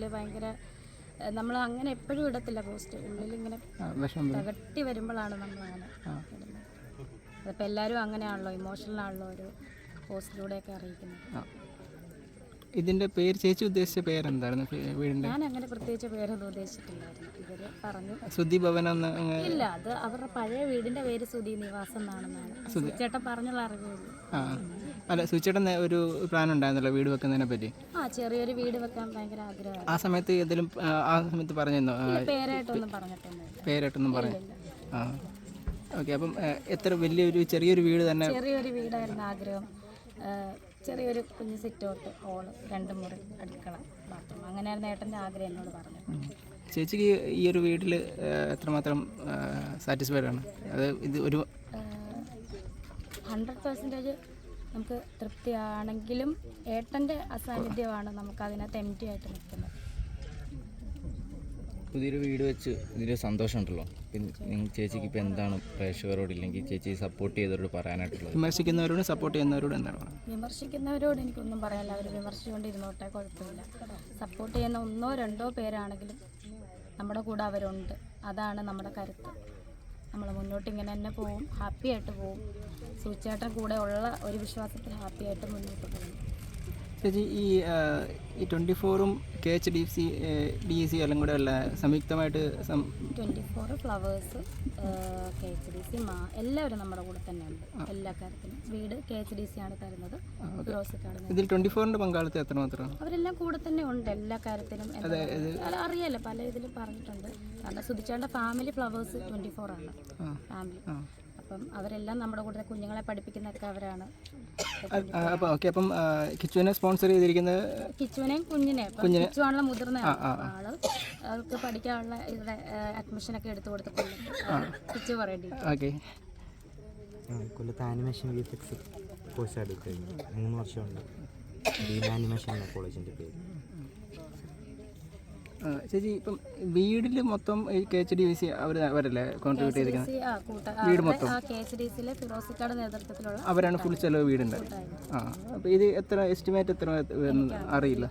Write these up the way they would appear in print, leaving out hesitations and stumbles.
ഭയങ്കര നമ്മൾ അങ്ങനെ എപ്പോഴും ഇടത്തില്ല പോസ്റ്റ് ഉള്ളിലിങ്ങനെ തകട്ടി വരുമ്പോഴാണ് നമ്മൾ അങ്ങനെ ഇടുന്നത്. അതിപ്പോൾ എല്ലാവരും അങ്ങനെയാണല്ലോ, ഇമോഷണലാണല്ലോ ഒരു പോസ്റ്റിലൂടെയൊക്കെ അറിയിക്കുന്നത്. ഇതിന്റെ പേര് ചേച്ചി ഉദ്ദേശിച്ച പേരെന്തായിരുന്നു വീടിന്റെ? ഞാൻ അങ്ങനെ പ്രത്യേകിച്ച് പേരൊന്നും ഉദ്ദേശിച്ചിട്ടില്ലായിരുന്നു. ഇവര് പറഞ്ഞു സുധി ഭവൻ ഇല്ല, അത് അവരുടെ പഴയ വീടിന്റെ പേര് സുധി നിവാസം എന്നാണെന്നാണ് സുചേട്ടൻ പറഞ്ഞുള്ള അറിവുള്ളൂ. അല്ല, സുചേട്ടൻ ഒരു പ്ലാൻ ഉണ്ടായിരുന്നല്ലോ വീട് വെക്കുന്നതിനെ പറ്റി. ചെറിയൊരു വീട് വെക്കാൻ ഭയങ്കര ആഗ്രഹമാണ്. ആ സമയത്ത് പറഞ്ഞിരുന്നോ? പേരായിട്ടൊന്നും പറഞ്ഞിട്ടൊന്നുമില്ല. പേരായിട്ടൊന്നും പറഞ്ഞു. ഓക്കെ. അപ്പം എത്ര ചെറിയൊരു വീട് തന്നെ? ചെറിയൊരു വീടായിരുന്നു ആഗ്രഹം. ചെറിയൊരു കുഞ്ഞ് സിറ്റൗട്ട്, ഹോള്, 2 മുറി, അടുക്കള, ബാത്റൂം, അങ്ങനെയായിരുന്നു ഏട്ടൻ്റെ ആഗ്രഹം എന്നോട് പറഞ്ഞു. ചേച്ചിക്ക് ഈ ഒരു വീട്ടിൽ എത്രമാത്രം സാറ്റിസ്ഫൈഡ് ആണ്? അത് ഇത് ഒരു 100% നമുക്ക് തൃപ്തിയാണെങ്കിലും ഏട്ടൻ്റെ അസാന്നിധ്യമാണ് നമുക്ക് അതിനകത്ത് എംറ്റി ആയിട്ട് നിൽക്കുന്നത്. പുതിയൊരു വീട് വെച്ച് ഇതിൽ സന്തോഷമുണ്ടല്ലോ. പിന്നെ ചേച്ചിക്ക് ഇപ്പോൾ എന്താണ് പ്രേക്ഷകരോട് ഇല്ലെങ്കിൽ ചേച്ചി സപ്പോർട്ട് ചെയ്തവരോട് പറയാനായിട്ടുള്ളത്? വിമർശിക്കുന്നവരോട് സപ്പോർട്ട് ചെയ്യുന്നവരോട് എന്താണ്? വിമർശിക്കുന്നവരോട് എനിക്കൊന്നും പറയാനില്ല. അവർ വിമർശിച്ചുകൊണ്ടിരുന്നോട്ടെ, കുഴപ്പമില്ല. സപ്പോർട്ട് ചെയ്യുന്ന 1-2 പേരാണെങ്കിലും നമ്മുടെ കൂടെ അവരുണ്ട്. അതാണ് നമ്മുടെ കരുത്ത്. നമ്മൾ മുന്നോട്ട് ഇങ്ങനെ തന്നെ പോവും, ഹാപ്പി ആയിട്ട് പോവും. സൂചേട്ടൻ കൂടെ ഉള്ള ഒരു വിശ്വാസത്തിൽ ഹാപ്പി ആയിട്ട് മുന്നോട്ട് പോകും. ചേച്ചി, ഈ 24ഉം KHDC എല്ലാം കൂടെ ഉള്ള സംയുക്തമായിട്ട് 24 ഫ്ലവേഴ്സ്, KHDC എല്ലാവരും നമ്മുടെ കൂടെ തന്നെ ഉണ്ട് എല്ലാ കാര്യത്തിനും. വീട് KHDC ആണ് തരുന്നത്. ഇതിൽ 24ന്റെ പങ്കാളിത്തം എത്രമാത്രം? അവരെല്ലാം കൂടെ തന്നെ ഉണ്ട് എല്ലാ കാര്യത്തിനും. അറിയാലോ, പല ഇതിലും പറഞ്ഞിട്ടുണ്ട്. കാരണം സുധിച്ചേട്ടൻ്റെ ഫാമിലി ഫ്ലവേഴ്സ് 24 ആണ് ഫാമിലി. അപ്പം അവരെല്ലാം നമ്മുടെ കൂടെ, കുഞ്ഞുങ്ങളെ പഠിപ്പിക്കുന്നതൊക്കെ അവരാണ്. അപ്പം കിച്ചുവിനെ സ്പോൺസർ ചെയ്തിരിക്കുന്നത്? കിച്ചുവിനെയും കിച്ചു ആണല്ലോ മുതിർന്ന ആള്. അവർക്ക് പഠിക്കാനുള്ള ഇവിടെ അഡ്മിഷനൊക്കെ എടുത്തു കൊടുത്തിട്ടുണ്ട്. കിച്ചു പറയേണ്ടി. കൊല്ലത്ത് ആനിമേഷൻ VFX കോഴ്സ് എടുക്കുന്നത് 3 വർഷമുണ്ട്. ആനിമേഷൻ എന്ന കോളേജിൻ്റെ പേര്. ചേച്ചി, ഇപ്പം വീട്ടിൽ മൊത്തം ഈ KHDC അവരല്ലേ കോൺട്രിബ്യൂട്ട് ചെയ്തിരിക്കുന്നത്? വീട് മൊത്തം KHDCയിലെ ഫിറോസിക്കാട് നേതൃത്വത്തിലുള്ള അവരാണ് ഫുൾ ചെലവ് വീടുണ്ട്. അപ്പോൾ ഇത് എസ്റ്റിമേറ്റ് എത്ര അറിയില്ല.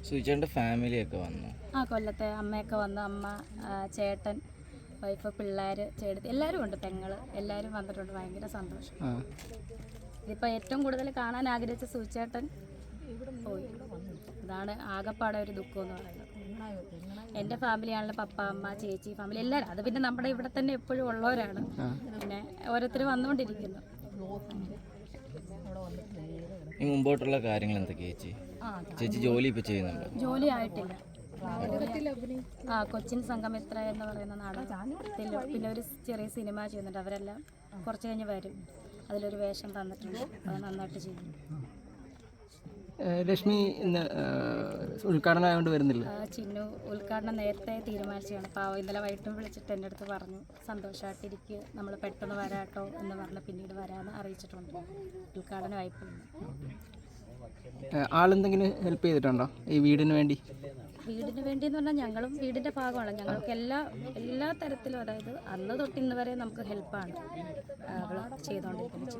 സുചേട്ടൻ്റെ ഫാമിലിയൊക്കെ വന്നു? കൊല്ലത്തെ അമ്മയൊക്കെ വന്നു. അമ്മ, ചേട്ടൻ, വൈഫ്, പിള്ളേർ, ചേട്ടത്തി എല്ലാവരും ഉണ്ട്, പെങ്ങള് എല്ലാവരും വന്നിട്ടുണ്ട്. ഭയങ്കര സന്തോഷം. ഇതിപ്പോൾ ഏറ്റവും കൂടുതൽ കാണാൻ ആഗ്രഹിച്ച സുചേട്ടൻ പോയി. അതാണ് ആകെപ്പാടെ ഒരു ദുഃഖം എന്ന് പറയുന്നത്. എൻ്റെ ഫാമിലിയാണല്ലോ, പപ്പ, അമ്മ, ചേച്ചി ഫാമിലി എല്ലാവരും. അത് പിന്നെ നമ്മുടെ ഇവിടെ തന്നെ എപ്പോഴും ഉള്ളവരാണ്. പിന്നെ ഓരോരുത്തർ വന്നുകൊണ്ടിരിക്കുന്നു. ഈ മുമ്പോട്ടുള്ള കാര്യങ്ങൾ എന്തൊക്കെയാ ചേച്ചി ജോലി ഇപ്പോൾ ചെയ്യുന്നുണ്ട്? ജോലി ആയിട്ടില്ല. കൊച്ചിൻ സംഗമിത്ര എന്ന് പറയുന്ന നാടകത്തിൽ പിന്നെ ഒരു ചെറിയ സിനിമ ചെയ്യുന്നുണ്ട്. അവരെല്ലാം കുറച്ച് കഴിഞ്ഞ് വരും. അതിലൊരു വേഷം തന്നിട്ടുണ്ട്. അത് നന്നായിട്ട് ചെയ്യും. ലക്ഷ്മി ഇന്ന് ഉദ്ഘാടനം ആയതുകൊണ്ട് വരുന്നില്ല. ചിന്നു ഉദ്ഘാടനം നേരത്തെ തീരുമാനിച്ചാണ്. പാവം ഇന്നലെ വൈകിട്ടും വിളിച്ചിട്ട് എൻ്റെ അടുത്ത് പറഞ്ഞു, സന്തോഷമായിട്ടിരിക്കുക, നമ്മൾ പെട്ടെന്ന് വരാട്ടോ എന്ന് പറഞ്ഞ് പിന്നീട് വരാമെന്ന് അറിയിച്ചിട്ടുണ്ട്. ഉദ്ഘാടനമായിപ്പോയി. ആളെന്തെങ്കിലും ഹെൽപ്പ് ചെയ്തിട്ടുണ്ടോ ഈ വീടിന് വേണ്ടി? വീടിന് വേണ്ടി എന്ന് പറഞ്ഞാൽ ഞങ്ങളും വീടിൻ്റെ ഭാഗമാണ്. ഞങ്ങൾക്ക് എല്ലാ തരത്തിലും, അതായത് അന്ന് തൊട്ട് ഇന്ന് വരെ നമുക്ക് ഹെൽപ്പാണ് അവൾ ചെയ്തുകൊണ്ടിരിക്കുന്നത്.